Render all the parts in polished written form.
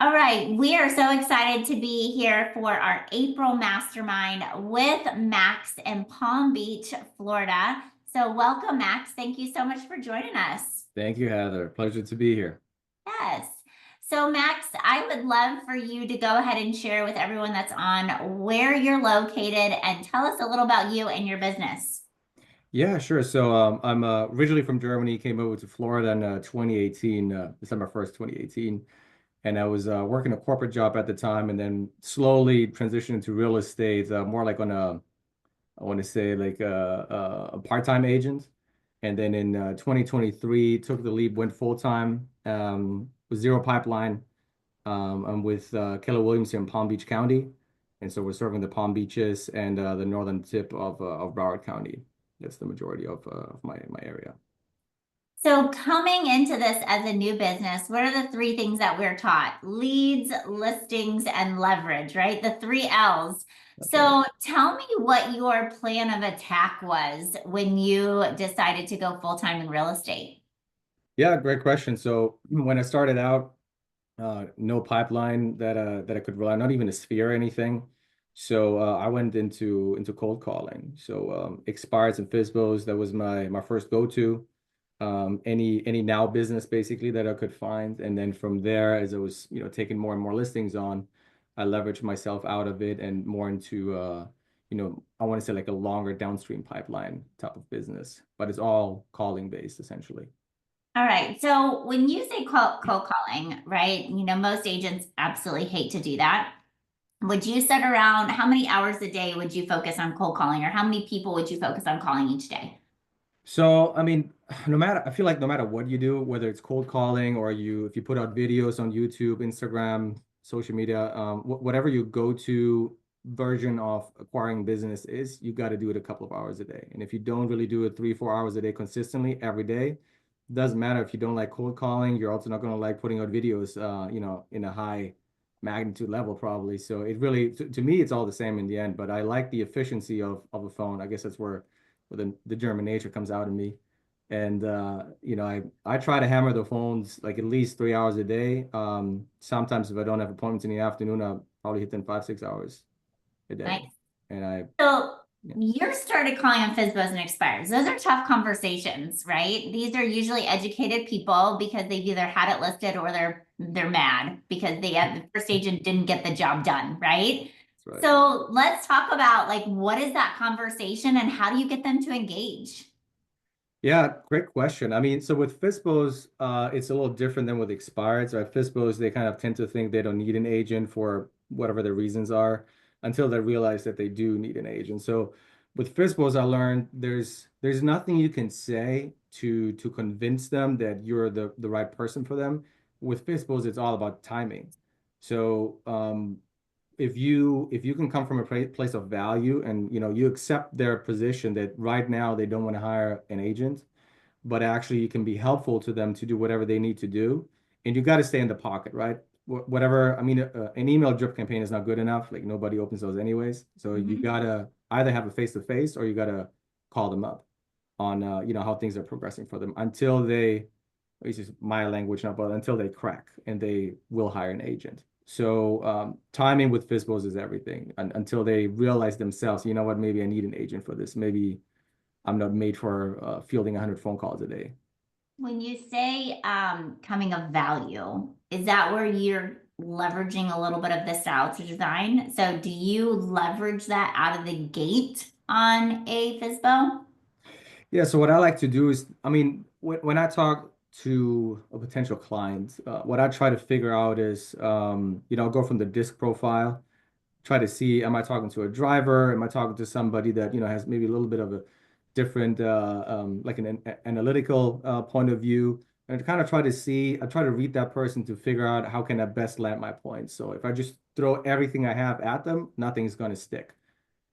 All right, we are so excited to be here for our April mastermind with Max in Palm Beach, Florida. So, welcome, Max. Thank you so much for joining us. Thank you, Heather. Pleasure to be here. Yes. So, Max, I would love for you to go ahead and share with everyone that's on where you're located and tell us a little about you and your business. Yeah, sure. So I'm originally from Germany, came over to Florida in 2018, December 1st, 2018. And I was working a corporate job at the time and then slowly transitioned into real estate, more like on I want to say like a part-time agent. And then in 2023, took the leap, went full-time with Zero Pipeline. I'm with Keller Williams here in Palm Beach County. And so we're serving the Palm Beaches and the northern tip of Broward County. That's the majority of my area. So, coming into this as a new business, what are the three things that we're taught? Leads, listings, and leverage, right? The three L's. That's right. So, tell me what your plan of attack was when you decided to go full time in real estate. Yeah, great question. So when I started out, no pipeline that I could rely on, not even a sphere or anything. So I went into cold calling. So expires and FISBOs, that was my first go-to. Any now business basically that I could find, and then from there, as I was taking more and more listings on, I leveraged myself out of it and more into I want to say like a longer downstream pipeline type of business, but it's all calling based essentially. All right. So, when you say cold calling, right? Most agents absolutely hate to do that. Would you set around how many hours a day would you focus on cold calling, or how many people would you focus on calling each day? So, I mean, I feel like no matter what you do, whether it's cold calling or if you put out videos on YouTube, Instagram, social media, whatever your go-to version of acquiring business is, you got to do it a couple of hours a day. And if you don't really do it 3, 4 hours a day consistently every day, doesn't matter if you don't like cold calling, you're also not going to like putting out videos, in a high magnitude level probably. So it really, to me, it's all the same in the end, but I like the efficiency of a phone. I guess that's where the German nature comes out in me. And I try to hammer the phones like at least 3 hours a day. Sometimes if I don't have appointments in the afternoon, I'll probably hit them 5, 6 hours a day. Nice. And I So yeah. you started calling on FISBOs and expires. Those are tough conversations, right? These are usually educated people because they've either had it listed or they're mad because the first agent didn't get the job done, right? That's right. So let's talk about like what is that conversation and how do you get them to engage? Yeah, great question. I mean, so with FISBOs, it's a little different than with expireds, right? FISBOs, they kind of tend to think they don't need an agent for whatever the reasons are until they realize that they do need an agent. So with FISBOs, I learned there's nothing you can say to convince them that you're the right person for them. With FISBOs, it's all about timing. So if you can come from a place of value and you accept their position that right now they don't want to hire an agent, but actually you can be helpful to them to do whatever they need to do, and you got to stay in the pocket, right? Whatever, I mean, an email drip campaign is not good enough. Like nobody opens those anyways, so you Mhm. gotta either have a face to face or you gotta call them up on how things are progressing for them until they, this is my language now, but until they crack and they will hire an agent. So timing with FISBOs is everything until they realize themselves, you know what, maybe I need an agent for this. Maybe I'm not made for fielding 100 phone calls a day. When you say coming of value, is that where you're leveraging a little bit of the style to design? So do you leverage that out of the gate on a FISBO? Yeah, so what I like to do is, I mean, when I talk to a potential client, what I try to figure out is, I'll go from the disc profile, try to see, am I talking to a driver? Am I talking to somebody that, has maybe a little bit of a different, like an analytical point of view, and kind of I try to read that person to figure out how can I best land my points. So if I just throw everything I have at them, nothing's going to stick.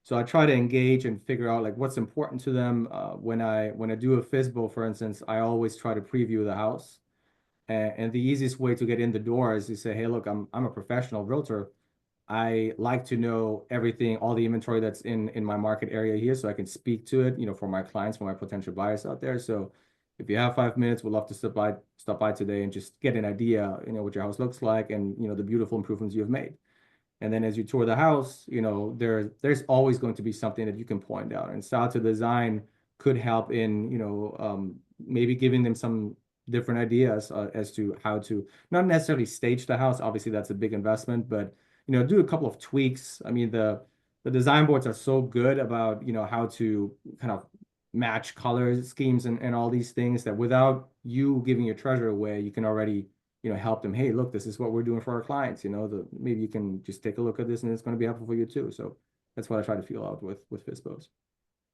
So I try to engage and figure out like what's important to them. When I do a FISBO, for instance, I always try to preview the house. And the easiest way to get in the door is to say, hey, look, I'm a professional realtor. I like to know everything, all the inventory that's in my market area here, so I can speak to it, for my clients, for my potential buyers out there. So If you have 5 minutes, we'd love to stop by today and just get an idea, what your house looks like and, the beautiful improvements you have made. And then as you tour the house, there's always going to be something that you can point out. And style to design could help in, maybe giving them some different ideas as to how to not necessarily stage the house. Obviously, that's a big investment, but do a couple of tweaks. I mean, the design boards are so good about how to kind of match color schemes and all these things that without you giving your treasure away, you can already help them. Hey, look, this is what we're doing for our clients. Maybe you can just take a look at this, and it's going to be helpful for you too. So that's what I try to feel out with FISBOs.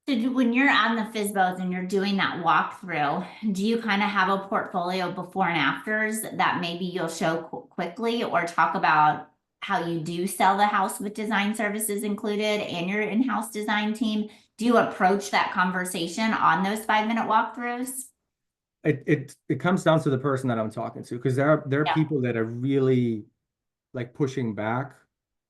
So when you're on the FISBOs and you're doing that walkthrough, do you kind of have a portfolio before and afters that maybe you'll show quickly, or talk about how you do sell the house with design services included and your in-house design team? Do you approach that conversation on those 5-minute walkthroughs? It comes down to the person that I'm talking to, because there are Yeah. people that are really like pushing back.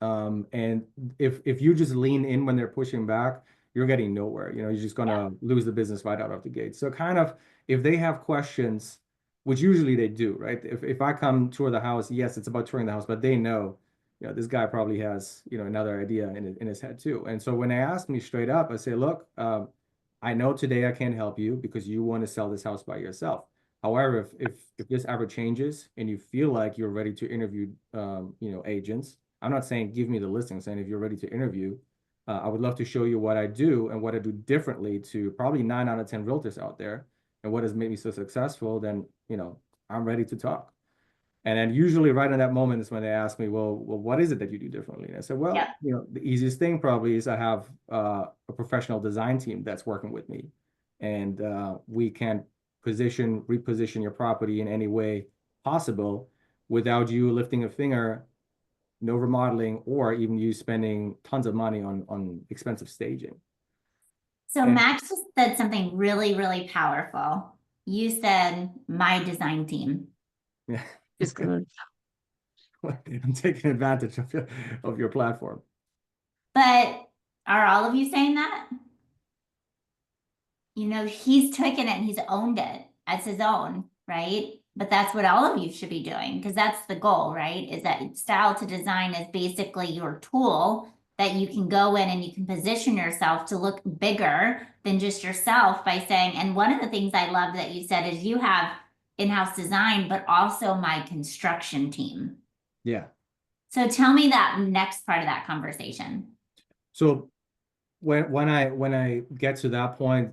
And if you just lean in when they're pushing back, you're getting nowhere. You're just gonna lose the business right out of the gate. So kind of, if they have questions, which usually they do, right? If I come tour the house, yes, it's about touring the house, but they know, this guy probably has, another idea in his head too. And so when they ask me straight up, I say, look, I know today I can't help you because you want to sell this house by yourself. However, if this ever changes and you feel like you're ready to interview, agents, I'm not saying give me the listing. I'm saying if you're ready to interview, I would love to show you what I do and what I do differently to probably 9 out of 10 realtors out there, and what has made me so successful. Then, I'm ready to talk. And then usually right in that moment is when they ask me, well, what is it that you do differently? And I said, well, Yeah. the easiest thing probably is I have a professional design team that's working with me, and we can reposition your property in any way possible without you lifting a finger, no remodeling, or even you spending tons of money on expensive staging. So And Max just said something really, really powerful. You said my design team. yeah, It's good. I'm taking advantage of your platform. But are all of you saying that? He's taken it and he's owned it as his own, right? But that's what all of you should be doing, because that's the goal, right? Is that style to design is basically your tool that you can go in and you can position yourself to look bigger than just yourself by saying, and one of the things I love that you said is you have in-house design, but also my construction team. Yeah. So tell me that next part of that conversation. So when I get to that point,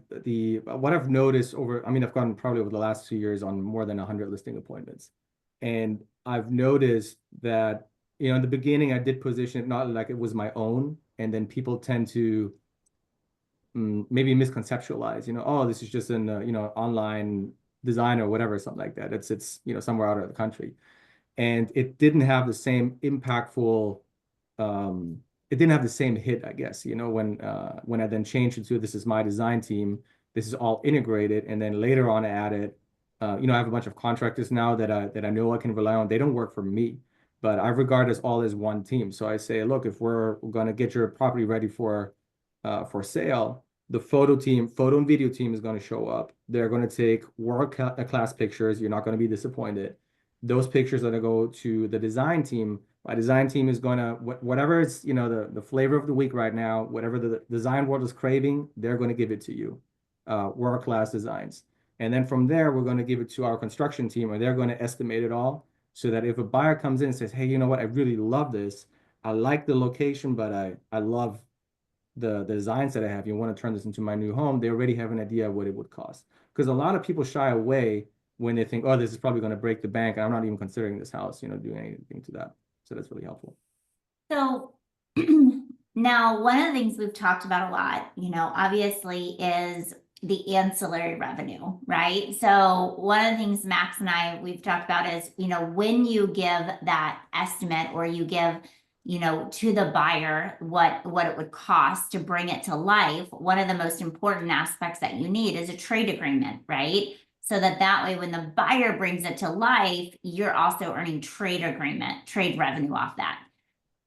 what I've noticed I've gone probably over the last 2 years on more than 100 listing appointments, and I've noticed that in the beginning I did position it not like it was my own, and then people tend to maybe misconceptualize, oh, this is just an online design or whatever, something like that. It's somewhere out of the country, and it didn't have the same impactful. It didn't have the same hit, I guess, when I then changed it to this is my design team, this is all integrated, and then later on I added, I have a bunch of contractors now that I know I can rely on. They don't work for me, but I regard us all as one team. So I say, look, if we're going to get your property ready for sale, the photo and video team is going to show up. They're going to take world-class pictures. You're not going to be disappointed. Those pictures are going to go to the design team. My design team is going to, whatever it's, the flavor of the week right now, whatever the design world is craving, they're going to give it to you, world-class designs. And then from there, we're going to give it to our construction team, and they're going to estimate it all, so that if a buyer comes in and says, hey, you know what, I really love this. I like the location, but I love the designs that I have. You want to turn this into my new home. They already have an idea of what it would cost. Because a lot of people shy away when they think, oh, this is probably going to break the bank, and I'm not even considering this house, doing anything to that. So that's really helpful. So now one of the things we've talked about a lot, obviously is the ancillary revenue, right? So one of the things Max and we've talked about is, when you give that estimate, or you give, to the buyer what it would cost to bring it to life, one of the most important aspects that you need is a trade agreement, right? So that way, when the buyer brings it to life, you're also earning trade revenue off that.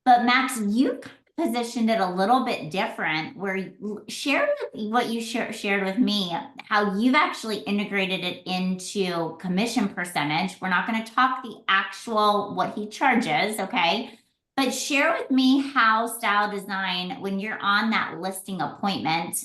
But Max, you've positioned it a little bit different where share what you shared with me, how you've actually integrated it into commission percentage. We're not going to talk the actual what he charges, okay? But share with me how style design, when you're on that listing appointment,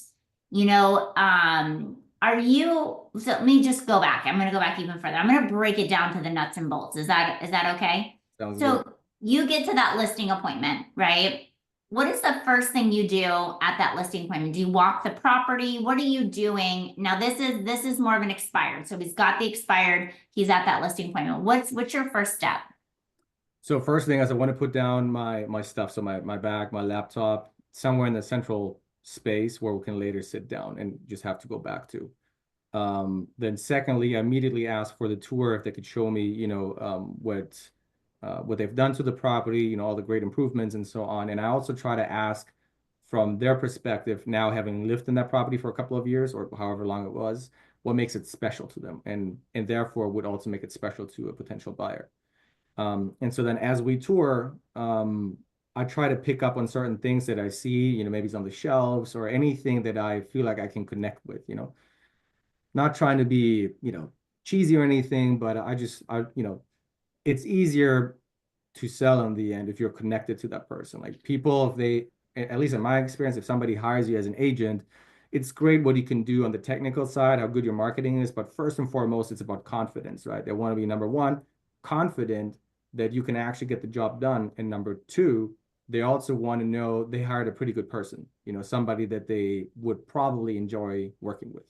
are you, so let me just go back. I'm going to go back even further. I'm going to break it down to the nuts and bolts. Is that okay? Sounds good. So you get to that listing appointment, right? What is the first thing you do at that listing appointment? Do you walk the property? What are you doing? Now this is more of an expired. So he's got the expired, he's at that listing appointment. What's your first step? So first thing is I want to put down my stuff. So my bag, my laptop, somewhere in the central space where we can later sit down and just have to go back to. Then secondly, I immediately ask for the tour if they could show me, what they've done to the property, all the great improvements and so on. And I also try to ask from their perspective, now having lived in that property for a couple of years or however long it was, what makes it special to them and therefore would also make it special to a potential buyer. And so then as we tour, I try to pick up on certain things that I see, maybe it's on the shelves or anything that I feel like I can connect with, not trying to be, cheesy or anything, but it's easier to sell in the end if you're connected to that person. Like people, if they, at least in my experience, if somebody hires you as an agent, it's great what you can do on the technical side, how good your marketing is, but first and foremost, it's about confidence, right? They want to be number one, confident that you can actually get the job done. And number two, they also want to know they hired a pretty good person, somebody that they would probably enjoy working with.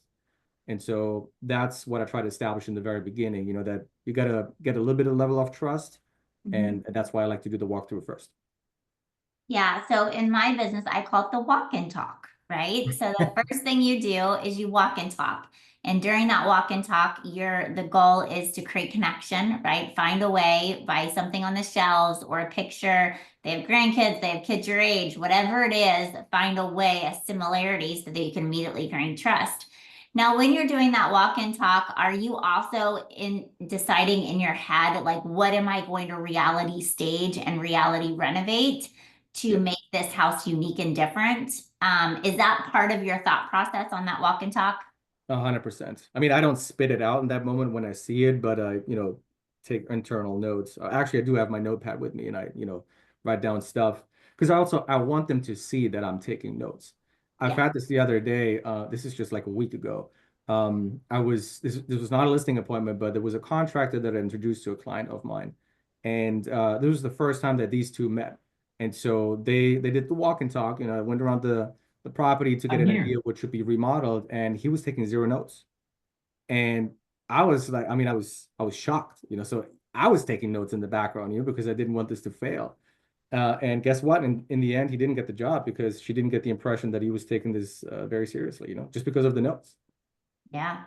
And so that's what I try to establish in the very beginning, that you got to get a little bit of level of trust. And that's why I like to do the walkthrough first. Yeah, so in my business, I call it the walk and talk, right? So the first thing you do is you walk and talk. And during that walk and talk, the goal is to create connection, right? Find a way, buy something on the shelves or a picture. They have grandkids, they have kids your age, whatever it is, find a way, a similarity so that you can immediately gain trust. Now, when you're doing that walk and talk, are you also in deciding in your head, like, what am I going to reality stage and reality renovate to Yeah. make this house unique and different? Is that part of your thought process on that walk and talk? 100%. I mean, I don't spit it out in that moment when I see it, but I, take internal notes. Actually, I do have my notepad with me and I, write down stuff because I want them to see that I'm taking notes. I've Yeah. had this the other day. This is just like a week ago. This was not a listing appointment, but there was a contractor that I introduced to a client of mine. And this was the first time that these two met. And so they did the walk and talk, I went around the property to get I'm an here. idea what should be remodeled, and he was taking zero notes. And I was like, I mean, I was shocked, so I was taking notes in the background, because I didn't want this to fail. And guess what? In the end, he didn't get the job because she didn't get the impression that he was taking this very seriously, just because of the notes. Yeah.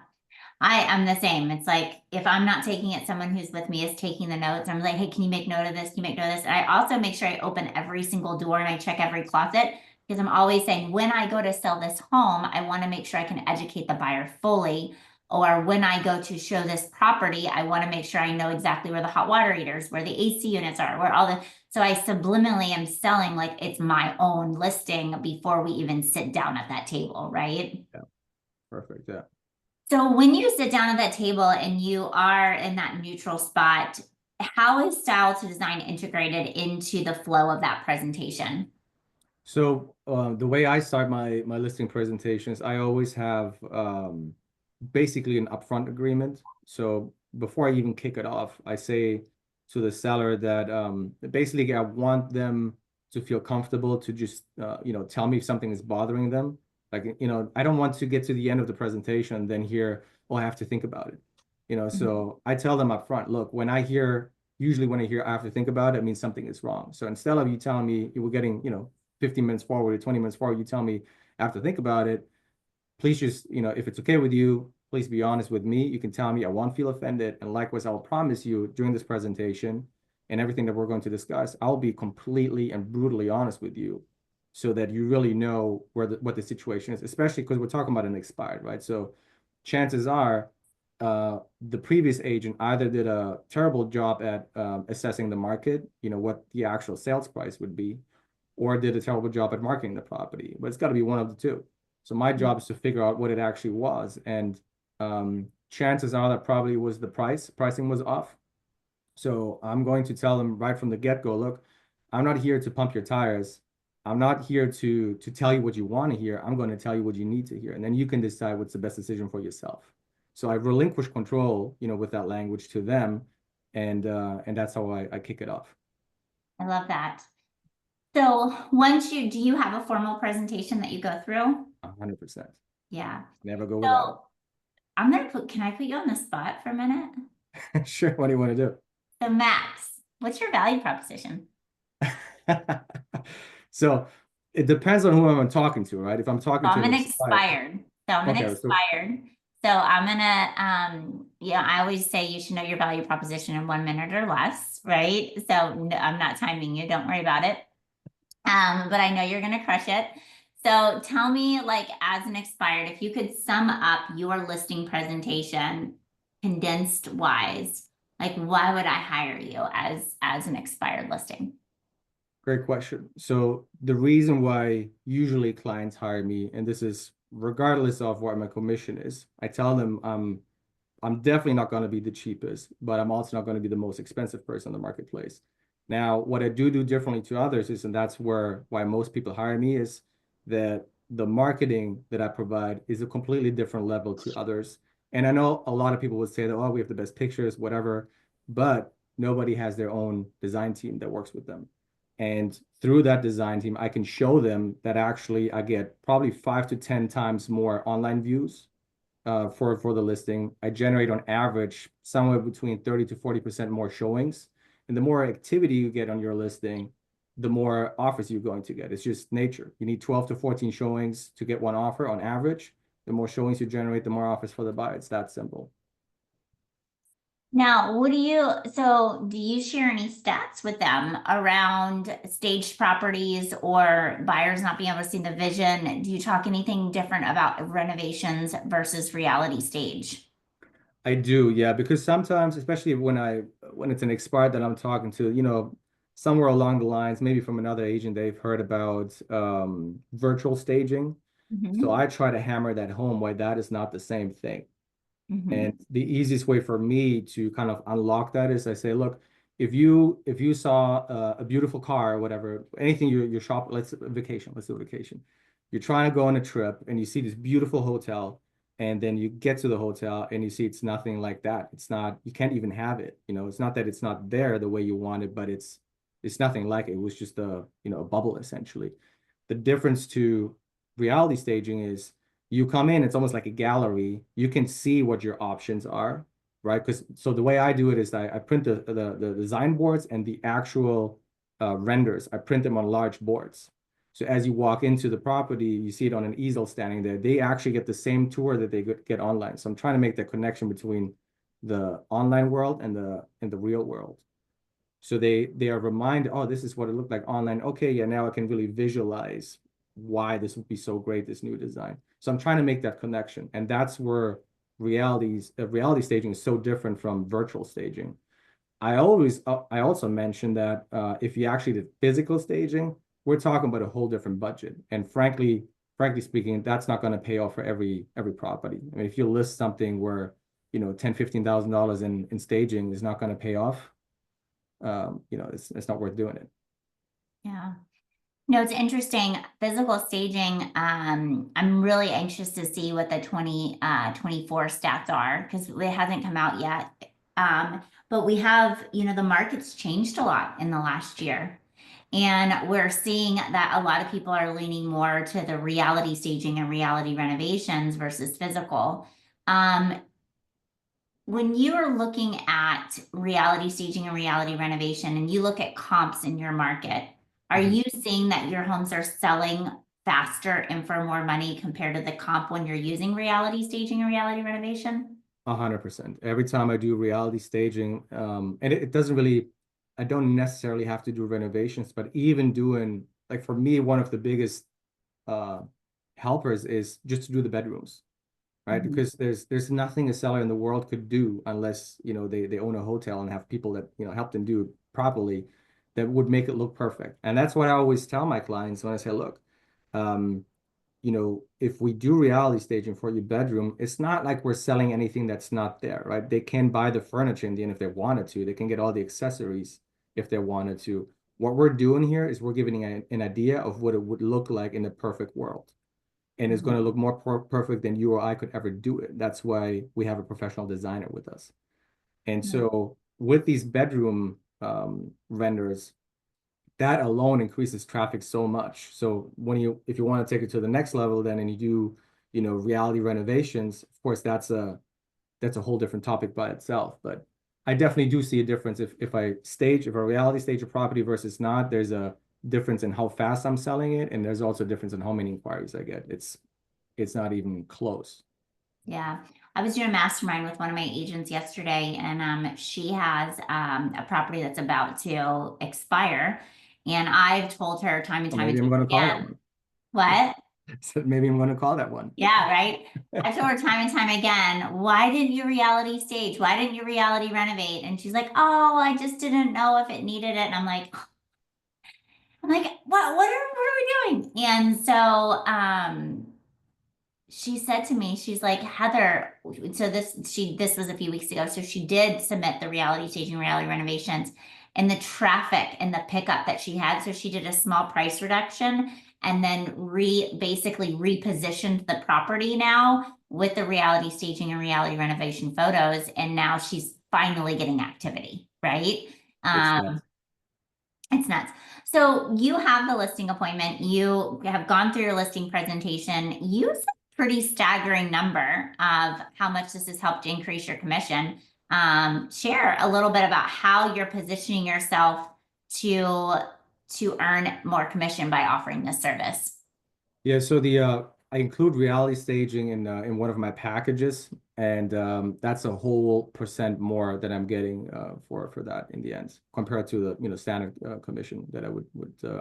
I am the same. It's like if I'm not taking it, someone who's with me is taking the notes. I'm like, hey, can you make note of this? Can you make note of this? And I also make sure I open every single door and I check every closet because I'm always saying when I go to sell this home, I want to make sure I can educate the buyer fully. Or when I go to show this property, I want to make sure I know exactly where the hot water heaters, where the AC units are, where all the, so I subliminally am selling like it's my own listing before we even sit down at that table, right? Yeah, perfect. Yeah. So when you sit down at that table and you are in that neutral spot, how is style to design integrated into the flow of that presentation? So the way I start my listing presentations, I always have basically an upfront agreement. So before I even kick it off, I say to the seller that basically I want them to feel comfortable to just tell me if something is bothering them. Like, I don't want to get to the end of the presentation and then hear, oh, I have to think about it. So I tell them up front, look, usually when I hear I have to think about it, it means something is wrong. So instead of you telling me you were getting, 15 minutes forward or 20 minutes forward, you tell me I have to think about it. Please just, if it's okay with you, please be honest with me. You can tell me I won't feel offended. And likewise, I will promise you during this presentation and everything that we're going to discuss, I'll be completely and brutally honest with you so that you really know what the situation is, especially because we're talking about an expired, right? So chances are the previous agent either did a terrible job at assessing the market, what the actual sales price would be, or did a terrible job at marketing the property. But it's got to be one of the two. So my job is to figure out what it actually was. And chances are that probably was the pricing was off. So I'm going to tell them right from the get-go, look, I'm not here to pump your tires. I'm not here to tell you what you want to hear. I'm going to tell you what you need to hear. And then you can decide what's the best decision for yourself. So I relinquish control, with that language to them. And that's how I kick it off. I love that. So do you have a formal presentation that you go through? 100%. Yeah. Never go without So can I put you on the spot for a minute? it. Sure. What do you want to do? So Max, what's your value proposition? So it depends on who I'm talking to, right? If I'm talking So to I'm an an expired, expired. So I'm an okay, so expired. So I'm gonna, I always say you should know your value proposition in 1 minute or less, right? So I'm not timing you, don't worry about it. But I know you're gonna crush it. So tell me, like, as an expired, if you could sum up your listing presentation condensed wise, like why would I hire you as an expired listing? great question. So the reason why usually clients hire me, and this is regardless of what my commission is, I tell them I'm definitely not going to be the cheapest, but I'm also not going to be the most expensive person in the marketplace. Now, what I do differently to others is, and that's why most people hire me, is that the marketing that I provide is a completely different level to others. And I know a lot of people would say that, oh, we have the best pictures, whatever, but nobody has their own design team that works with them. And through that design team, I can show them that actually I get probably 5 to 10 times more online views for the listing. I generate on average somewhere between 30 to 40% more showings. And the more activity you get on your listing, the more offers you're going to get. It's just nature. You need 12 to 14 showings to get one offer on average. The more showings you generate, the more offers for the buyer. It's that simple. Now, do you share any stats with them around staged properties or buyers not being able to see the vision? Do you talk anything different about renovations versus reality stage? I do, yeah, because sometimes, especially when it's an expired that I'm talking to, somewhere along the lines, maybe from another agent, they've heard about virtual staging. So Mhm. I try to hammer that home why that is not the same thing. Mhm. And the easiest way for me to kind of unlock that is I say, look, if you saw a beautiful car or whatever, anything you're shopping, let's do a vacation. You're trying to go on a trip and you see this beautiful hotel, and then you get to the hotel and you see it's nothing like that. It's not, you can't even have it. It's not that it's not there the way you want it, but it's nothing like it. It was just a bubble essentially. The difference to reality staging is you come in, it's almost like a gallery. You can see what your options are, right? So the way I do it is I print the design boards and the actual renders. I print them on large boards. So as you walk into the property, you see it on an easel standing there. They actually get the same tour that they get online. So I'm trying to make that connection between the online world and the real world. So they are reminded, oh, this is what it looked like online. Okay, yeah, now I can really visualize why this would be so great, this new design. So I'm trying to make that connection. And that's where reality staging is so different from virtual staging. I also mentioned that if you actually did physical staging, we're talking about a whole different budget. And frankly speaking, that's not going to pay off for every property. I mean, if you list something where, $10,000, $15,000 in staging is not going to pay off, it's not worth doing it. Yeah. No, it's interesting. Physical staging, I'm really anxious to see what the 2024 stats are because it hasn't come out yet. But we have, the market's changed a lot in the last year. And we're seeing that a lot of people are leaning more to the reality staging and reality renovations versus physical. Um, when you are looking at reality staging and reality renovation and you look at comps in your market, are Mhm. you seeing that your homes are selling faster and for more money compared to the comp when you're using reality staging and reality renovation? 100%. Every time I do reality staging, and it doesn't really, I don't necessarily have to do renovations, but even doing, like for me, one of the biggest uh, helpers is just to do the bedrooms, right? Mhm. Because there's nothing a seller in the world could do unless, they own a hotel and have people that, help them do it properly. that would make it look perfect. And that's what I always tell my clients when I say, look, um, if we do reality staging for your bedroom, it's not like we're selling anything that's not there, right? They can buy the furniture in the end if they wanted to. They can get all the accessories if they wanted to. What we're doing here is we're giving an idea of what it would look like in a perfect world. And it's going to look more perfect than you or I could ever do it. That's why we have a professional designer with us. And so with these bedroom renders, that alone increases traffic so much. So if you want to take it to the next level, then and you do, reality renovations, of course, that's a whole different topic by itself. But I definitely do see a difference if I reality stage a property versus not. There's a difference in how fast I'm selling it, and there's also a difference in how many inquiries I get. It's not even close. Yeah. I was doing a mastermind with one of my agents yesterday, and she has a property that's about to expire. And I've told her time and Or time and maybe I'm time going to call that again, one. what? So maybe I'm going to call that one. Yeah, right. I've told her time and time again, why didn't you reality stage? Why didn't you reality renovate? And she's like, oh, I just didn't know if it needed it. And I'm like, what are we doing? And so, she said to me, she's like, Heather, so this was a few weeks ago. So she did submit the reality staging, reality renovations, and the traffic and the pickup that she had. So she did a small price reduction and then basically repositioned the property now with the reality staging and reality renovation photos. And now she's finally getting activity, right? It's Um, nuts. it's nuts. So you have the listing appointment. You have gone through your listing presentation. You said a pretty staggering number of how much this has helped increase your commission. Share a little bit about how you're positioning yourself to earn more commission by offering this service. Yeah, so I include reality staging in one of my packages, and that's a whole percent more that I'm getting for that in the end compared to the standard commission that I would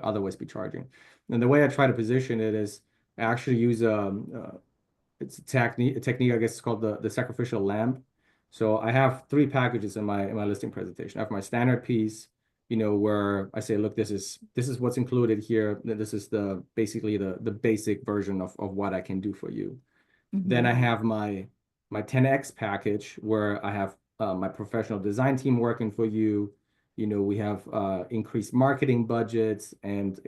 otherwise be charging. And the way I try to position it is I actually use it's a technique I guess it's called the sacrificial lamb. So I have three packages in my listing presentation. I have my standard piece, where I say, look, this is what's included here. This is basically the basic version of what I can do for you. Then I have my 10X package where I have my professional design team working for you. We have increased marketing budgets and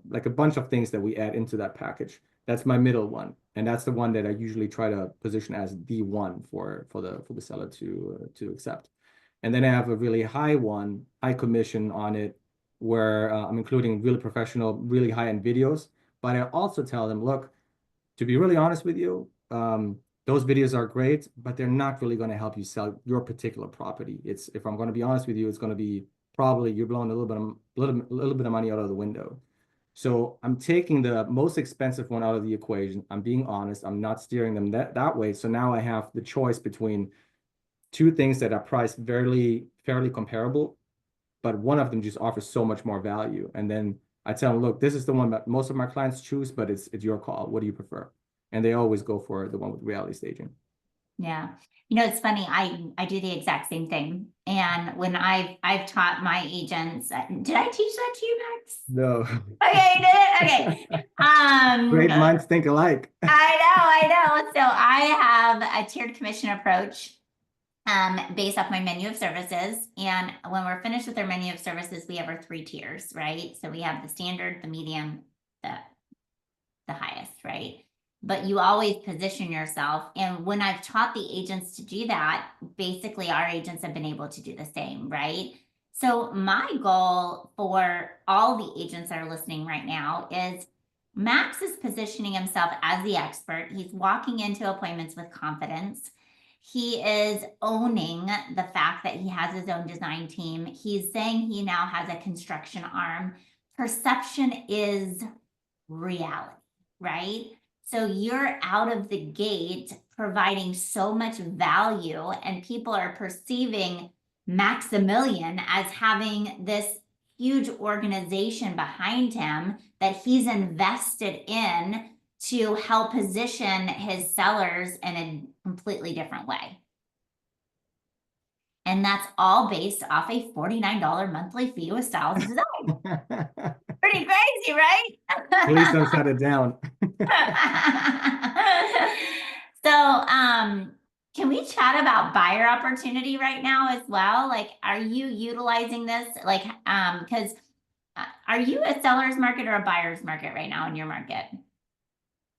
like a bunch of things that we add into that package. That's my middle one, and that's the one that I usually try to position as the one for the seller to accept. And then I have a really high commission on it, where I'm including really professional, really high-end videos. But I also tell them, look, to be really honest with you, those videos are great, but they're not really going to help you sell your particular property. If I'm going to be honest with you, it's going to be probably you're blowing a little bit of money out of the window. So I'm taking the most expensive one out of the equation. I'm being honest. I'm not steering them that way. So now I have the choice between two things that are priced fairly comparable, but one of them just offers so much more value. And then I tell them, look, this is the one that most of my clients choose, but it's your call. What do you prefer? And they always go for the one with reality staging. Yeah. It's funny. I do the exact same thing. And when I've taught my agents, did I teach that to you, Max? No. Okay, you did it? Okay. Great minds think alike. I know. So I have a tiered commission approach based off my menu of services. And when we're finished with our menu of services, we have our 3 tiers, right? So we have the standard, the medium, the highest, right? But you always position yourself. And when I've taught the agents to do that, basically our agents have been able to do the same, right? So my goal for all the agents that are listening right now is Max is positioning himself as the expert. He's walking into appointments with confidence. He is owning the fact that he has his own design team. He's saying he now has a construction arm. Perception is reality, right? So you're out of the gate providing so much value, and people are perceiving Maximilian as having this huge organization behind him that he's invested in to help position his sellers in a completely different way. And that's all based off a $49 monthly fee with Styles of Design. Pretty crazy, right? Please don't shut it down. So, can we chat about buyer opportunity right now as well? Like, are you utilizing this? Like, because are you a seller's market or a buyer's market right now in your market?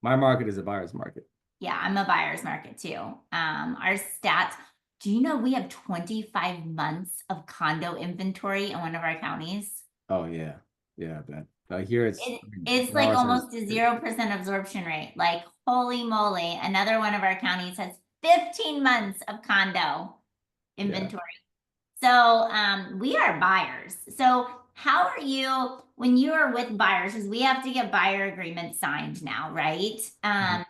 My market is a buyer's market. Yeah, I'm a buyer's market too. Our stats, do you know we have 25 months of condo inventory in one of our counties? Oh yeah, yeah, I bet. Here it's It, I mean, it's like ours is almost a 0% absorption rate. Like, holy moly. Another one of our counties has 15 months of condo yeah. inventory. So we are buyers. So how are you when you are with buyers? Because we have to get buyer agreements signed now, right? Mhm.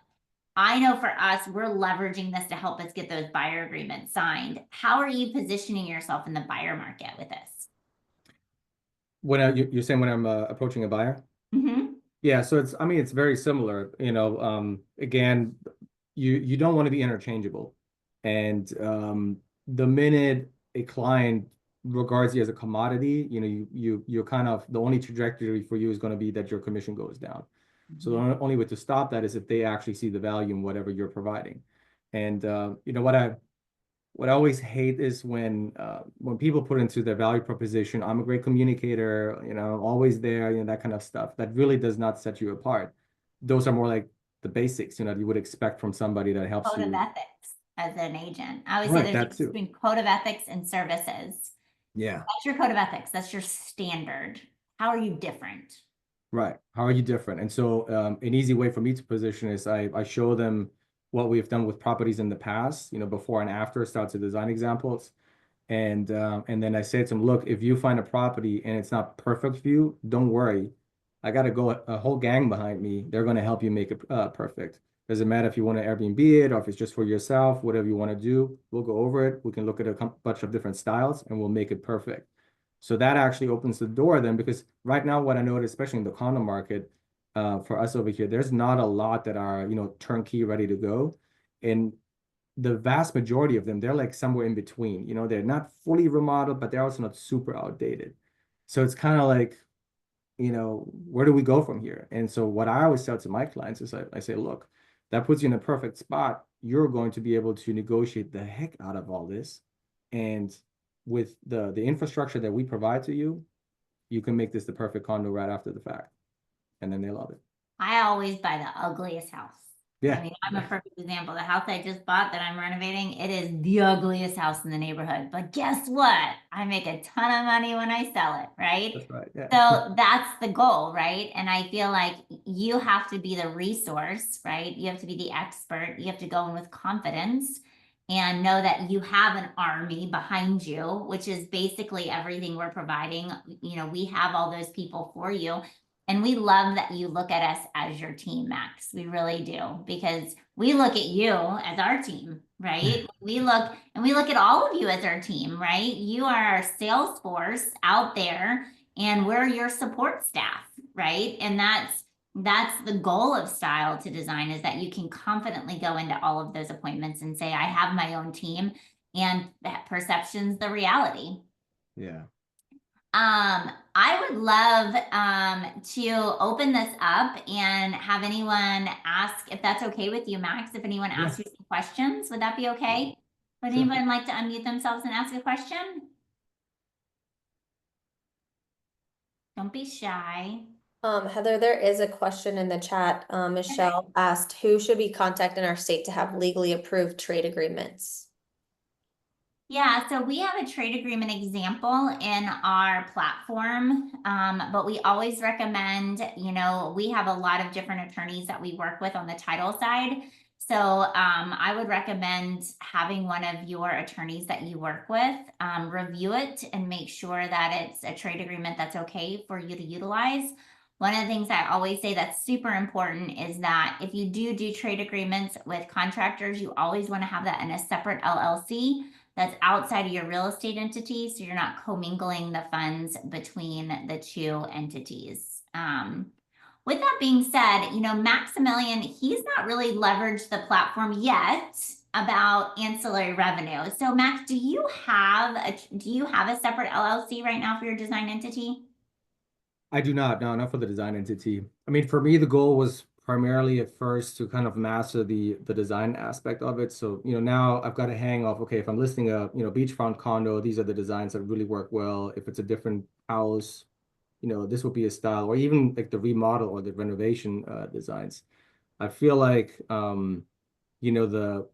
I know for us, we're leveraging this to help us get those buyer agreements signed. How are you positioning yourself in the buyer market with this? When you're saying when I'm approaching a buyer? Mm-hmm. Yeah, so it's I mean it's very similar. Again, you don't want to be interchangeable, and the minute a client regards you as a commodity, you're kind of the only trajectory for you is going to be that your commission goes down. So the only way to stop that is if they actually see the value in whatever you're providing. And what I always hate is when people put into their value proposition, I'm a great communicator, always there, that kind of stuff. That really does not set you apart. Those are more like the basics, you would expect from somebody that helps Code of you. ethics as an agent. I always say Right, there's a that difference too. between code of ethics and services. Yeah. That's your code of ethics. That's your standard. How are you different? Right. How are you different? And so an easy way for me to position is I show them what we've done with properties in the past, before and after, start to design examples. And then I say to them, look, if you find a property and it's not perfect for you, don't worry. I got to go a whole gang behind me. They're going to help you make it perfect. Doesn't matter if you want to Airbnb it or if it's just for yourself, whatever you want to do, we'll go over it. We can look at a bunch of different styles and we'll make it perfect. So that actually opens the door then, because right now what I notice, especially in the condo market, for us over here, there's not a lot that are, turnkey ready to go. And the vast majority of them, they're like somewhere in between. They're not fully remodeled, but they're also not super outdated. So it's kind of like, where do we go from here? And so what I always tell to my clients is I say, look, that puts you in a perfect spot. You're going to be able to negotiate the heck out of all this. And with the infrastructure that we provide to you, you can make this the perfect condo right after the fact. And then they love it. I always buy the ugliest house. I Yeah. mean, I'm a perfect example. The house I just bought that I'm renovating, it is the ugliest house in the neighborhood. But guess what? I make a ton of money when I sell it, right? That's right. Yeah. So that's the goal, right? And I feel like you have to be the resource, right? You have to be the expert. You have to go in with confidence and know that you have an army behind you, which is basically everything we're providing. We have all those people for you. And we love that you look at us as your team, Max. We really do, because we look at you as our team, right? We look at all of you as our team, right? You are our sales force out there and we're your support staff, right? And that's the goal of Style to Design, is that you can confidently go into all of those appointments and say, I have my own team, and that perception's the reality. Yeah. I would love to open this up and have anyone ask, if that's okay with you, Max, if anyone Yeah. asks you some questions, would that be okay? Would Sure. anyone like to unmute themselves and ask a question? Don't be shy. Heather, there is a question in the chat. Michelle asked, who should be contacting our state to have legally approved trade agreements? Yeah, so we have a trade agreement example in our platform, but we always recommend, we have a lot of different attorneys that we work with on the title side. So I would recommend having one of your attorneys that you work with review it and make sure that it's a trade agreement that's okay for you to utilize. One of the things I always say that's super important is that if you do trade agreements with contractors, you always want to have that in a separate LLC that's outside of your real estate entity, so you're not commingling the funds between the two entities. With that being said, Maximilian, he's not really leveraged the platform yet. about ancillary revenue. So Max, do you have a separate LLC right now for your design entity? I do not, no, not for the design entity. I mean, for me, the goal was primarily at first to kind of master the design aspect of it. So, now I've got a hang of, okay, if I'm listing a, beachfront condo, these are the designs that really work well. If it's a different house, this will be a style, or even like the remodel or the renovation designs. I feel like, the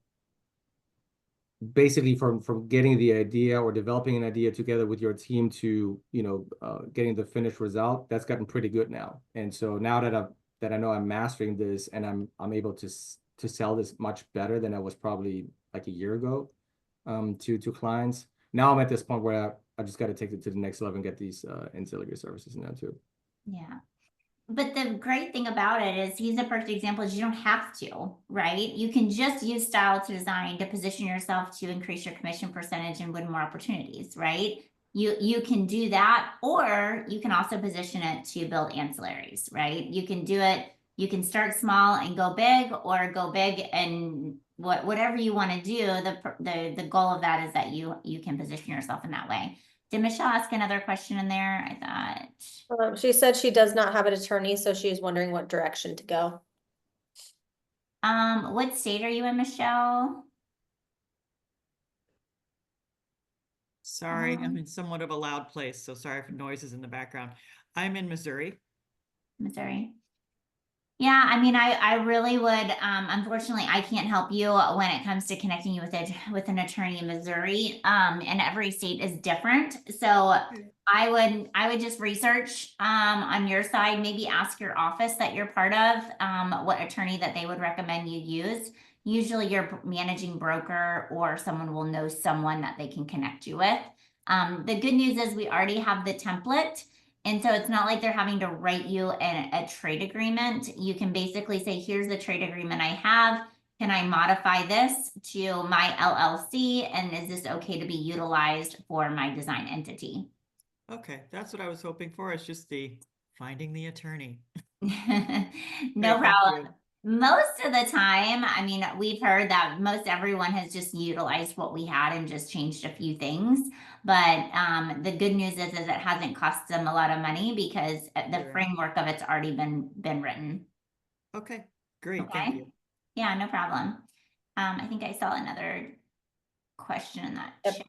basically from getting the idea or developing an idea together with your team to getting the finished result, that's gotten pretty good now. And so now that I know I'm mastering this and I'm able to sell this much better than I was probably like a year ago to clients. Now I'm at this point where I just got to take it to the next level and get these ancillary services now too. Yeah. But the great thing about it is he's a perfect example is you don't have to, right? You can just use style to design to position yourself to increase your commission percentage and win more opportunities, right? You can do that, or you can also position it to build ancillaries, right? You can do it, you can start small and go big, or go big and whatever you want to do. The goal of that is that you can position yourself in that way. Did Michelle ask another question in there? I thought. She said she does not have an attorney, so she's wondering what direction to go. What state are you in, Michelle? Sorry, I'm in somewhat of a loud place, so sorry for noises in the background. I'm in Missouri. Missouri. Yeah, I mean, I really would, unfortunately, I can't help you when it comes to connecting you with an attorney in Missouri. And every state is different. So I would just research, on your side, maybe ask your office that you're part of, what attorney that they would recommend you use. Usually your managing broker or someone will know someone that they can connect you with. The good news is we already have the template. And so it's not like they're having to write you a trade agreement. You can basically say, here's the trade agreement I have. Can I modify this to my LLC? And is this okay to be utilized for my design entity? Okay, that's what I was hoping for. It's just the finding the attorney. No Okay, thank problem. you. Most of the time, I mean, we've heard that most everyone has just utilized what we had and just changed a few things. But the good news is it hasn't cost them a lot of money because the Sure. framework of it's already been written. Okay, great, Okay. thank you. Yeah, no problem. I think I saw another question in that Yep. chat.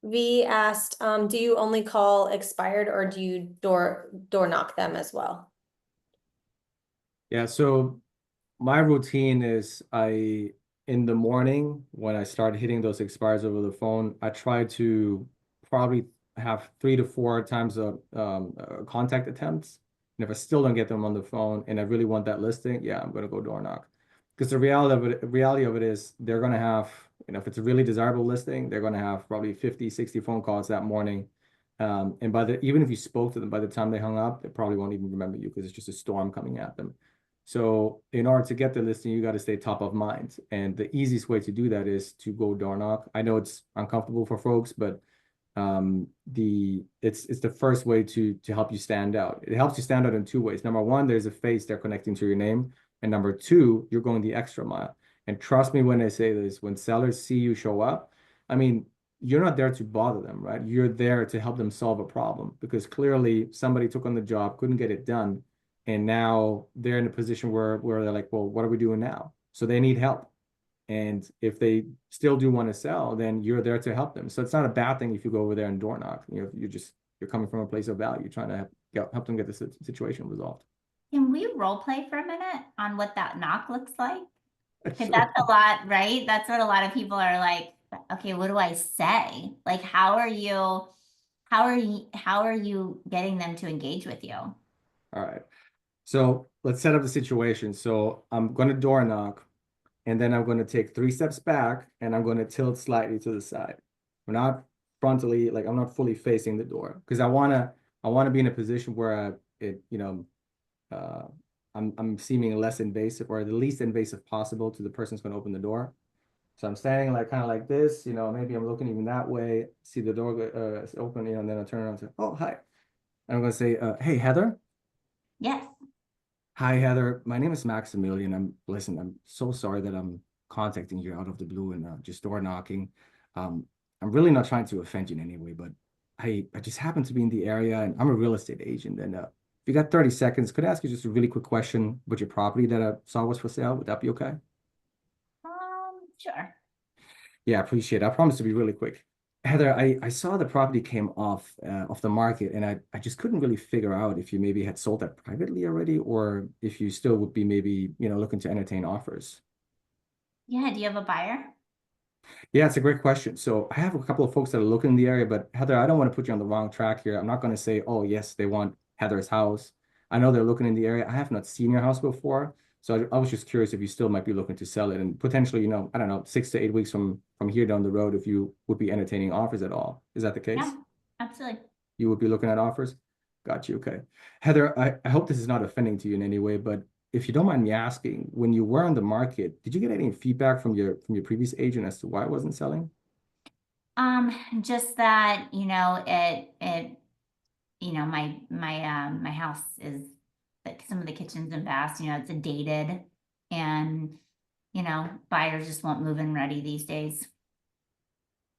V asked, do you only call expired or do you door knock them as well? Yeah, so my routine is in the morning when I start hitting those expires over the phone, I try to probably have 3 to 4 times contact attempts. And if I still don't get them on the phone and I really want that listing, yeah, I'm gonna go door knock. Because the reality of it is they're gonna have, if it's a really desirable listing, they're gonna have probably 50, 60 phone calls that morning. And even if you spoke to them by the time they hung up, they probably won't even remember you because it's just a storm coming at them. So in order to get the listing, you got to stay top of mind. And the easiest way to do that is to go door knock. I know it's uncomfortable for folks, but it's the first way to help you stand out. It helps you stand out in 2 ways. Number one, there's a face they're connecting to your name. And number two, you're going the extra mile. And trust me when I say this, when sellers see you show up, I mean, you're not there to bother them, right? You're there to help them solve a problem because clearly somebody took on the job, couldn't get it done. And now they're in a position where they're like, well, what are we doing now? So they need help. And if they still do want to sell, then you're there to help them. So it's not a bad thing if you go over there and door knock. You're coming from a place of value, trying to help them get the situation resolved. Can we role play for a minute on what that knock looks like? Because Sure. that's a lot, right? That's what a lot of people are like, okay, what do I say? Like, how are you getting them to engage with you? All right. So let's set up the situation. So I'm going to door knock, and then I'm going to take 3 steps back, and I'm going to tilt slightly to the side. We're not frontally, like I'm not fully facing the door because I want to be in a position where I'm seeming less invasive or the least invasive possible to the person who's going to open the door. So I'm standing like kind of like this, maybe I'm looking even that way, see the door open, and then I turn around and say, oh, hi. And I'm going to say, hey, Heather. Yes. Hi, Heather. My name is Maximilian. I'm so sorry that I'm contacting you out of the blue and just door knocking. I'm really not trying to offend you in any way, but I just happen to be in the area and I'm a real estate agent. And if you got 30 seconds, could I ask you just a really quick question with your property that I saw was for sale? Would that be okay? Sure. Yeah, I appreciate it. I promise to be really quick. Heather, I saw the property came off the market and I just couldn't really figure out if you maybe had sold that privately already or if you still would be maybe, looking to entertain offers. Yeah, do you have a buyer? Yeah, it's a great question. So I have a couple of folks that are looking in the area, but Heather, I don't want to put you on the wrong track here. I'm not going to say, oh, yes, they want Heather's house. I know they're looking in the area. I have not seen your house before. So I was just curious if you still might be looking to sell it and potentially, I don't know, 6 to 8 weeks from here down the road, if you would be entertaining offers at all. Is that the case? Yeah, absolutely. You would be looking at offers? Got you. Okay. Heather, I hope this is not offending to you in any way, but if you don't mind me asking, when you were on the market, did you get any feedback from your previous agent as to why it wasn't selling? Just that, my house is like some of the kitchens and baths, it's dated and, buyers just won't move in ready these days.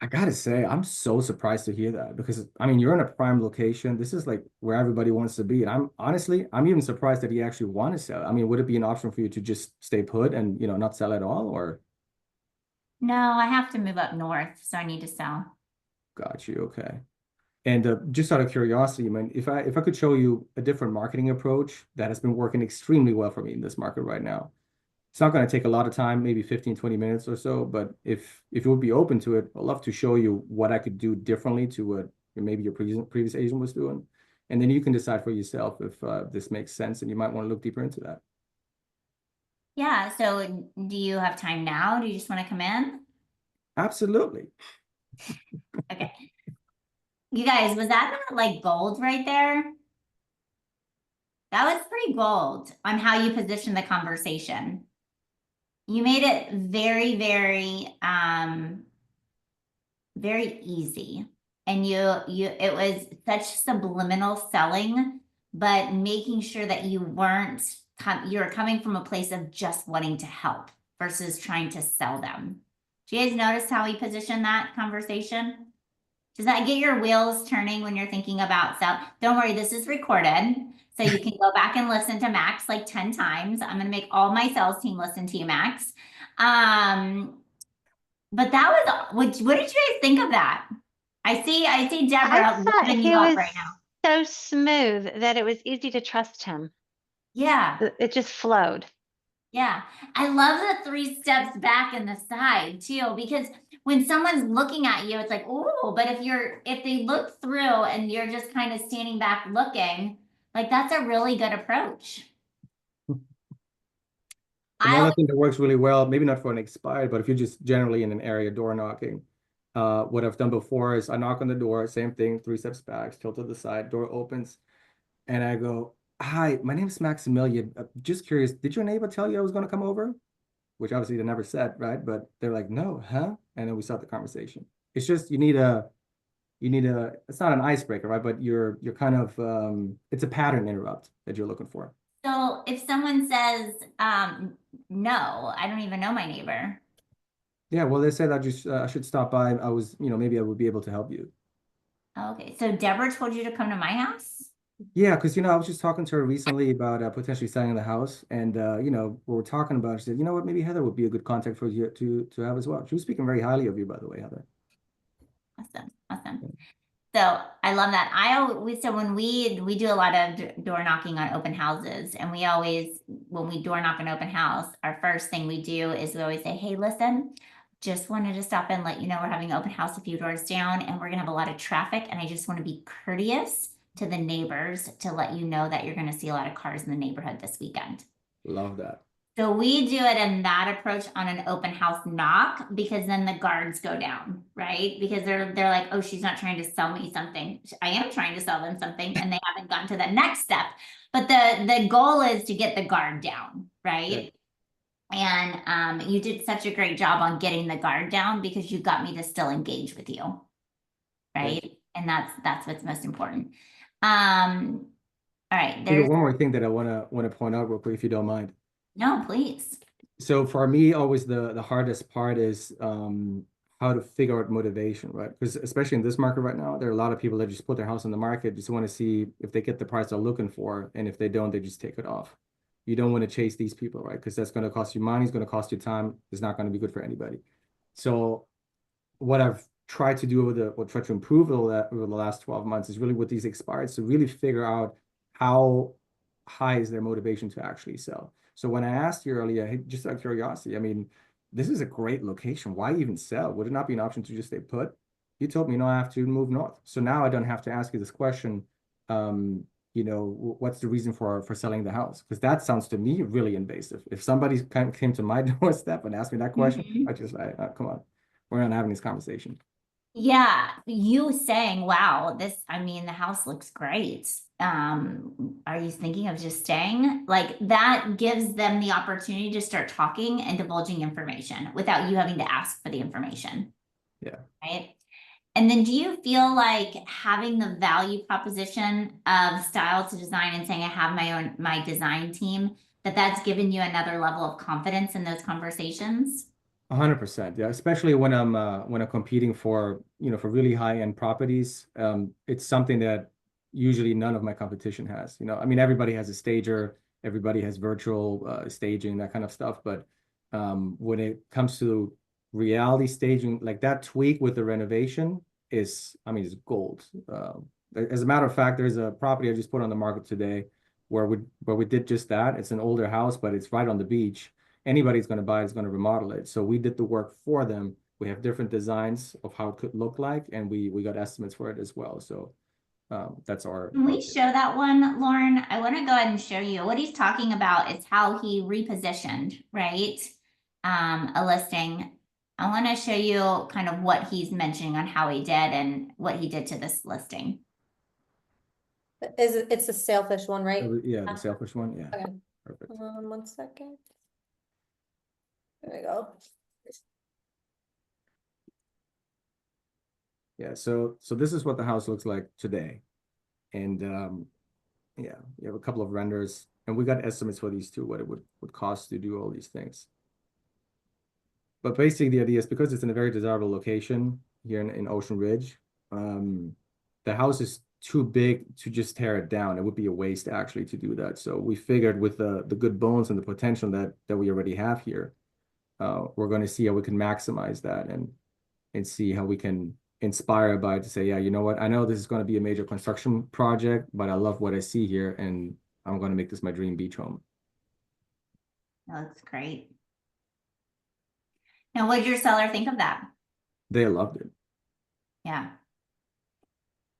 I gotta say, I'm so surprised to hear that because I mean, you're in a prime location. This is like where everybody wants to be. And I'm even surprised that you actually want to sell. I mean, would it be an option for you to just stay put and, not sell at all or? No, I have to move up north, so I need to sell. Got you. Okay. And just out of curiosity, I mean, if I could show you a different marketing approach that has been working extremely well for me in this market right now, it's not going to take a lot of time, maybe 15, 20 minutes or so. But if you would be open to it, I'd love to show you what I could do differently to what maybe your previous agent was doing. And then you can decide for yourself if this makes sense and you might want to look deeper into that. Yeah, so do you have time now? Do you just want to come in? Absolutely. Okay. You guys, was that not like gold right there? That was pretty gold on how you position the conversation. You made it very, very, very easy. And it was such subliminal selling, but making sure that you were coming from a place of just wanting to help versus trying to sell them. Do you guys notice how he positioned that conversation? Does that get your wheels turning when you're thinking about sell? Don't worry, this is recorded. So you can go back and listen to Max like 10 times. I'm going to make all my sales team listen to you, Max. But that was, what did you guys think of that? I see Deborah I thought lifting he you up was right now. so smooth that it was easy to trust him. Yeah. It just flowed. Yeah. I love the 3 steps back and the side too, because when someone's looking at you, it's like, oh, but if they look through and you're just kind of standing back looking, like that's a really good approach. Another thing that works really well, maybe not for an expired, but if you're just generally in an area door knocking, what I've done before is I knock on the door, same thing, 3 steps back, tilt to the side, door opens, and I go, hi, my name is Maximilian. Just curious, did your neighbor tell you I was going to come over? Which obviously they never said, right? But they're like, no, huh? And then we start the conversation. It's just it's not an icebreaker, right? But you're kind of it's a pattern interrupt that you're looking for. So if someone says, no, I don't even know my neighbor. Yeah, well, they said I should stop by. I was, maybe I would be able to help you. Okay, so Deborah told you to come to my house? Yeah, because I was just talking to her recently about potentially selling the house, and we were talking about. She said, you know what, maybe Heather would be a good contact for you to have as well. She was speaking very highly of you, by the way, Heather. Awesome. So I love that. So when we do a lot of door knocking on open houses, and when we door knock an open house, our first thing we do is we always say, hey, listen, just wanted to stop and let you know we're having an open house a few doors down and we're gonna have a lot of traffic, and I just want to be courteous to the neighbors to let you know that you're gonna see a lot of cars in the neighborhood this weekend. Love that. So we do it in that approach on an open house knock, because then the guards go down, right? Because they're like, oh, she's not trying to sell me something. I am trying to sell them something, and they haven't gotten to the next step. But the goal is to get the guard down, right? Yeah. And you did such a great job on getting the guard down because you got me to still engage with you, right? And that's what's most important. All right, there's one more thing that I wanna point out real quick, if you don't mind. No, please. So for me, always the hardest part is how to figure out motivation, right? Because especially in this market right now, there are a lot of people that just put their house on the market, just want to see if they get the price they're looking for, and if they don't, they just take it off. You don't want to chase these people, right? Because that's going to cost you money, it's going to cost you time, it's not going to be good for anybody. So what I've tried to do tried to improve over the last 12 months is really with these expireds to really figure out how high is their motivation to actually sell. So when I asked you earlier, hey, just out of curiosity, I mean, this is a great location. Why even sell? Would it not be an option to just stay put? You told me, no, I have to move north. So now I don't have to ask you this question. What's the reason for selling the house? Because that sounds to me really invasive. If somebody came to my doorstep and asked me that question, I just come on, we're not having this conversation. Yeah, you saying, wow, I mean, the house looks great. Are you thinking of just staying? Like that gives them the opportunity to start talking and divulging information without you having to ask for the information. Yeah. Right. And then do you feel like having the value proposition of style to design and saying I have my design team, that's given you another level of confidence in those conversations? 100%, yeah. Especially when I'm competing for for really high-end properties, it's something that usually none of my competition has. I mean, everybody has a stager, everybody has virtual staging, that kind of stuff. But when it comes to reality staging, like that tweak with the renovation is, I mean, it's gold. As a matter of fact, there's a property I just put on the market today where we did just that. It's an older house, but it's right on the beach. Anybody's going to buy is going to remodel it. So we did the work for them. We have different designs of how it could look like, and we got estimates for it as well. So that's our. Can we show that one, Lauren? I want to go ahead and show you what he's talking about is how he repositioned, right? A listing. I want to show you kind of what he's mentioning on how he did and what he did to this listing. It's the sailfish one, right? Yeah, the Sailfish one. Yeah. Okay. Perfect. 1 second. There we go. Yeah, so this is what the house looks like today. And yeah, we have a couple of renders, and we got estimates for these two, what it would cost to do all these things. But basically the idea is because it's in a very desirable location here in Ocean Ridge, the house is too big to just tear it down. It would be a waste actually to do that. So we figured with the good bones and the potential that we already have here, we're going to see how we can maximize that and see how we can inspire by to say, yeah, you know what? I know this is going to be a major construction project, but I love what I see here, and I'm going to make this my dream beach home. That looks great. Now, what did your seller think of that? They loved it. Yeah.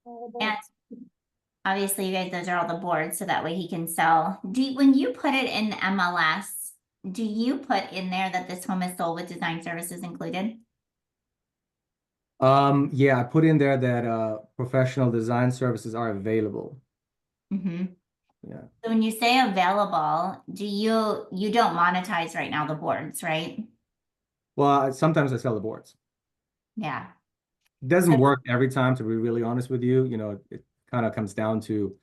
And obviously, you guys, those are all the boards, so that way he can sell. When you put it in the MLS, do you put in there that this home is sold with design services included? Yeah, I put in there that professional design services are available. Mm-hmm. Yeah. So when you say available, you don't monetize right now the boards, right? Well, sometimes I sell the boards. Yeah. It doesn't work every time, to be really honest with you. It kind of comes down to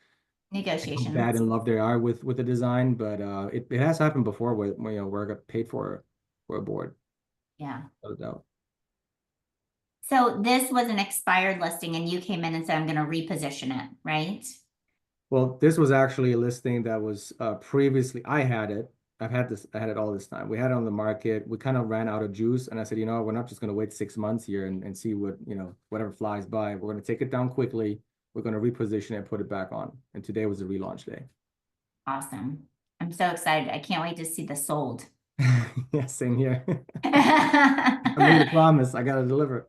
how Negotiations. bad in love they are with the design, but it has happened before where I got paid for a board. Yeah. Without a doubt. So this was an expired listing and you came in and said, I'm going to reposition it, right? Well, this was actually a listing that was previously, I had it all this time. We had it on the market. We kind of ran out of juice, and I said, we're not just going to wait 6 months here and see what, whatever flies by. We're going to take it down quickly. We're going to reposition it and put it back on. And today was the relaunch day. Awesome. I'm so excited. I can't wait to see this sold. Yeah, same here. I made a promise. I got to deliver.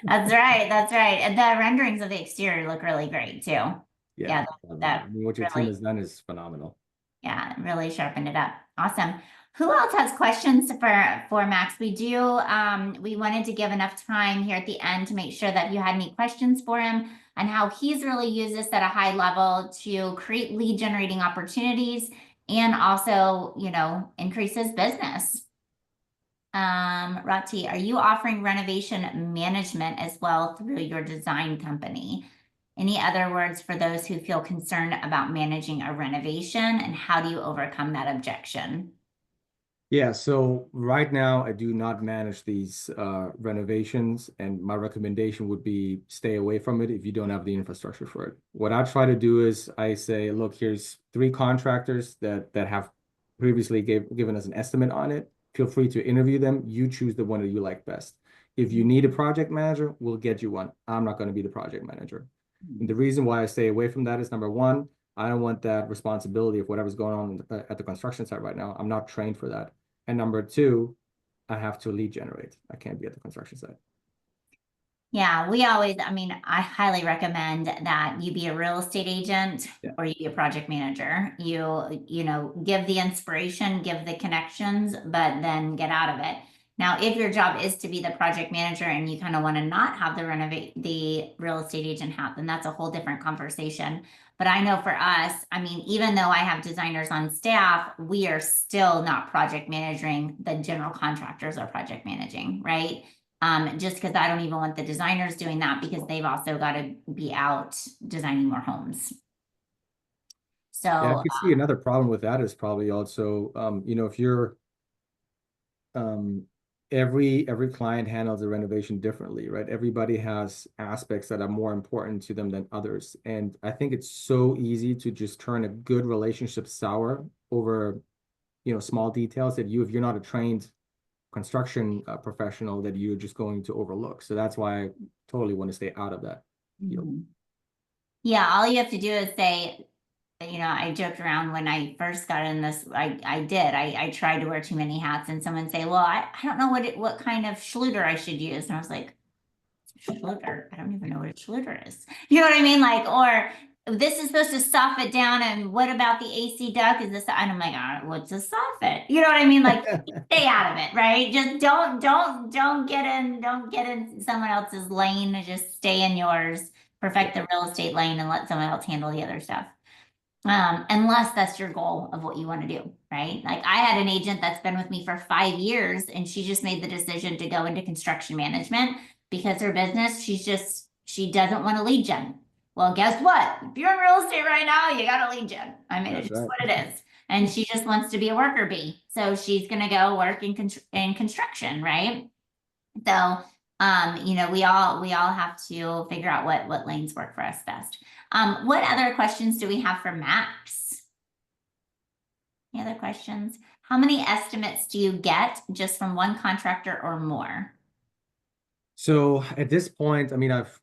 That's right. That's right. And the renderings of the exterior look really great too. Yeah, that I mean, what your team has done is phenomenal. Yeah, really sharpened it up. Awesome. Who else has questions for Max? We wanted to give enough time here at the end to make sure that you had any questions for him on how he's really used this at a high level to create lead generating opportunities and also, increase his business. Rati, are you offering renovation management as well through your design company? Any other words for those who feel concerned about managing a renovation, and how do you overcome that objection? Yeah, so right now I do not manage these renovations, and my recommendation would be stay away from it if you don't have the infrastructure for it. What I try to do is I say, look, here's 3 contractors that have previously given us an estimate on it. Feel free to interview them. You choose the one that you like best. If you need a project manager, we'll get you one. I'm not going to be the project manager. And the reason why I stay away from that is number one, I don't want that responsibility of whatever's going on at the construction site right now. I'm not trained for that. And number two, I have to lead generate. I can't be at the construction site. Yeah, I mean, I highly recommend that you be a real estate agent Yeah. or you be a project manager. You know, give the inspiration, give the connections, but then get out of it. Now, if your job is to be the project manager and you kind of want to not have the real estate agent hat, then that's a whole different conversation. But I know for us, I mean, even though I have designers on staff, we are still not project managing. The general contractors are project managing, right? Just because I don't even want the designers doing that because they've also got to be out designing more homes. So, Yeah, I could see another problem with that is probably also, if you're, every client handles a renovation differently, right? Everybody has aspects that are more important to them than others. And I think it's so easy to just turn a good relationship sour over, small details that if you're not a trained construction professional, that you're just going to overlook. So that's why I totally want to stay out of that field. yeah, all you have to do is say, I joked around when I first got in this, I tried to wear too many hats and someone say, well, I don't know what kind of Schluter I should use. And I was like, Schluter? I don't even know what a Schluter is. You know what I mean? Like, or this is supposed to soffit down, and what about the AC duct? Is this, and I'm like, what's a soffit? You know what I mean? Like, stay out of it, right? Just don't get in someone else's lane. Just stay in yours, perfect the real estate lane, and let someone else handle the other stuff. Unless that's your goal of what you want to do, right? Like I had an agent that's been with me for 5 years and she just made the decision to go into construction management because her business, she doesn't want to lead gen. Well, guess what? If you're in real estate right now, you got to lead gen. I mean, it's That's just right. what it is. And she just wants to be a worker bee. So she's going to go work in construction, right? So, we all have to figure out what lanes work for us best. What other questions do we have for Max? Any other questions? How many estimates do you get just from one contractor or more? So at this point, I mean, I've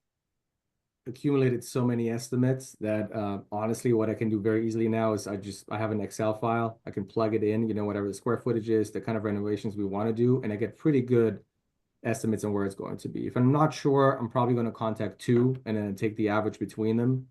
accumulated so many estimates that honestly, what I can do very easily now is I have an Excel file. I can plug it in, whatever the square footage is, the kind of renovations we want to do, and I get pretty good estimates on where it's going to be. If I'm not sure, I'm probably going to contact 2 and then take the average between them.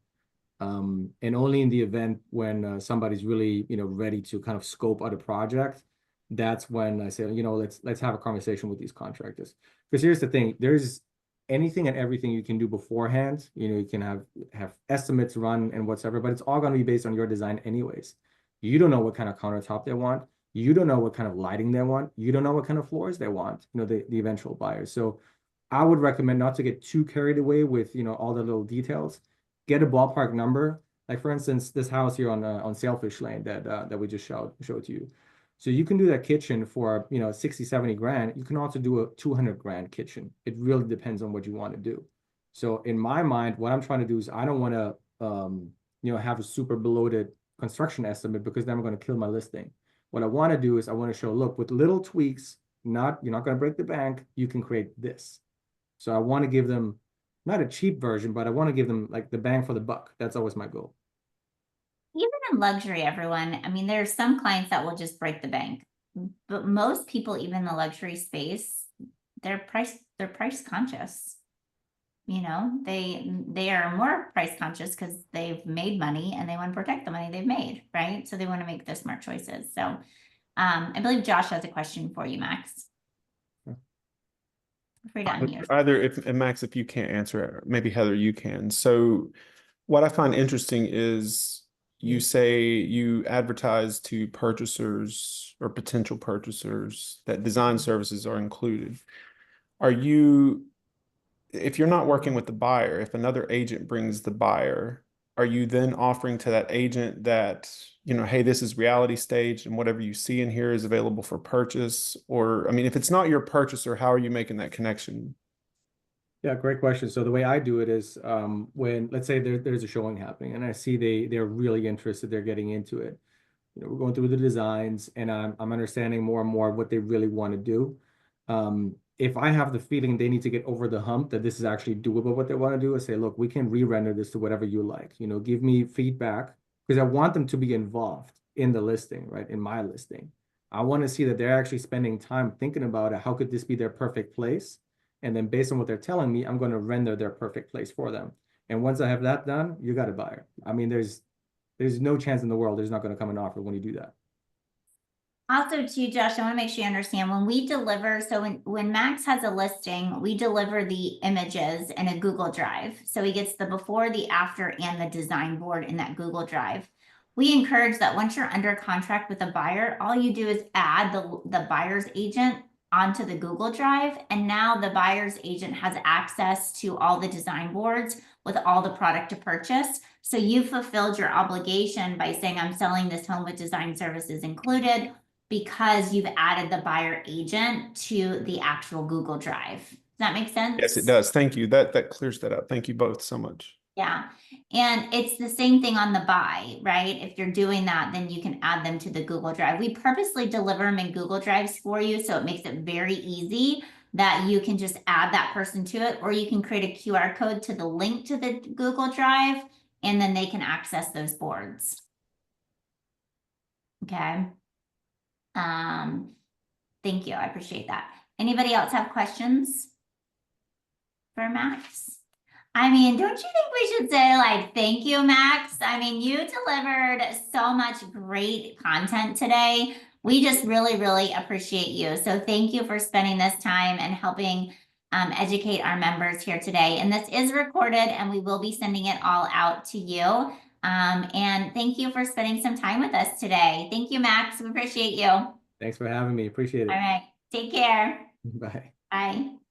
And only in the event when somebody's really, ready to kind of scope out a project, that's when I say, let's have a conversation with these contractors. Because here's the thing, there's anything and everything you can do beforehand. You can have estimates run and whatever, but it's all going to be based on your design anyways. You don't know what kind of countertop they want. You don't know what kind of lighting they want. You don't know what kind of floors they want, the eventual buyers. So I would recommend not to get too carried away with, all the little details. Get a ballpark number. Like for instance, this house here on Sailfish Lane that we just showed to you. So you can do that kitchen for 60, 70 grand. You can also do a 200 grand kitchen. It really depends on what you want to do. So in my mind, what I'm trying to do is I don't want to have a super bloated construction estimate because then I'm going to kill my listing. What I want to do is I want to show, look, with little tweaks, you're not going to break the bank, you can create this. So I want to give them not a cheap version, but I want to give them like the bang for the buck. That's always my goal. Even in luxury, everyone, I mean, there's some clients that will just break the bank, but most people, even in the luxury space, they're price conscious. They are more price conscious because they've made money and they want to protect the money they've made, right? So they want to make the smart choices. So I believe Josh has a question for you, Max. Feel free to unmute. Either and Max, if you can't answer it, maybe Heather, you can. So what I find interesting is you say you advertise to purchasers or potential purchasers that design services are included. If you're not working with the buyer, if another agent brings the buyer, are you then offering to that agent that you know, hey, this is reality staged and whatever you see in here is available for purchase? Or, I mean, if it's not your purchaser, how are you making that connection? Yeah, great question. So the way I do it is when, let's say there's a showing happening and I see they're really interested, they're getting into it. You know, we're going through the designs and I'm understanding more and more what they really want to do. If I have the feeling they need to get over the hump that this is actually doable, what they want to do, I say, look, we can re-render this to whatever you like. You know, give me feedback because I want them to be involved in the listing, right? In my listing. I want to see that they're actually spending time thinking about it. How could this be their perfect place? And then based on what they're telling me, I'm going to render their perfect place for them. And once I have that done, you got a buyer. I mean, there's no chance in the world there's not going to come an offer when you do that. Also too, Josh, I want to make sure you understand when we deliver, so when Max has a listing, we deliver the images in a Google Drive. So he gets the before, the after, and the design board in that Google Drive. We encourage that once you're under contract with a buyer, all you do is add the buyer's agent onto the Google Drive. And now the buyer's agent has access to all the design boards with all the product to purchase. So you fulfilled your obligation by saying, I'm selling this home with design services included, because you've added the buyer agent to the actual Google Drive. Does that make sense? Yes, it does. Thank you. That clears that up. Thank you both so much. Yeah. And it's the same thing on the buy, right? If you're doing that, then you can add them to the Google Drive. We purposely deliver them in Google Drives for you, so it makes it very easy that you can just add that person to it, or you can create a QR code to the link to the Google Drive, and then they can access those boards. Okay. Thank you. I appreciate that. Anybody else have questions for Max? I mean, don't you think we should say like, thank you, Max? I mean, you delivered so much great content today. We just really, really appreciate you. So thank you for spending this time and helping educate our members here today. And this is recorded and we will be sending it all out to you. And thank you for spending some time with us today. Thank you, Max. We appreciate you. Thanks for having me. Appreciate it. All right. Take care. Bye. Bye.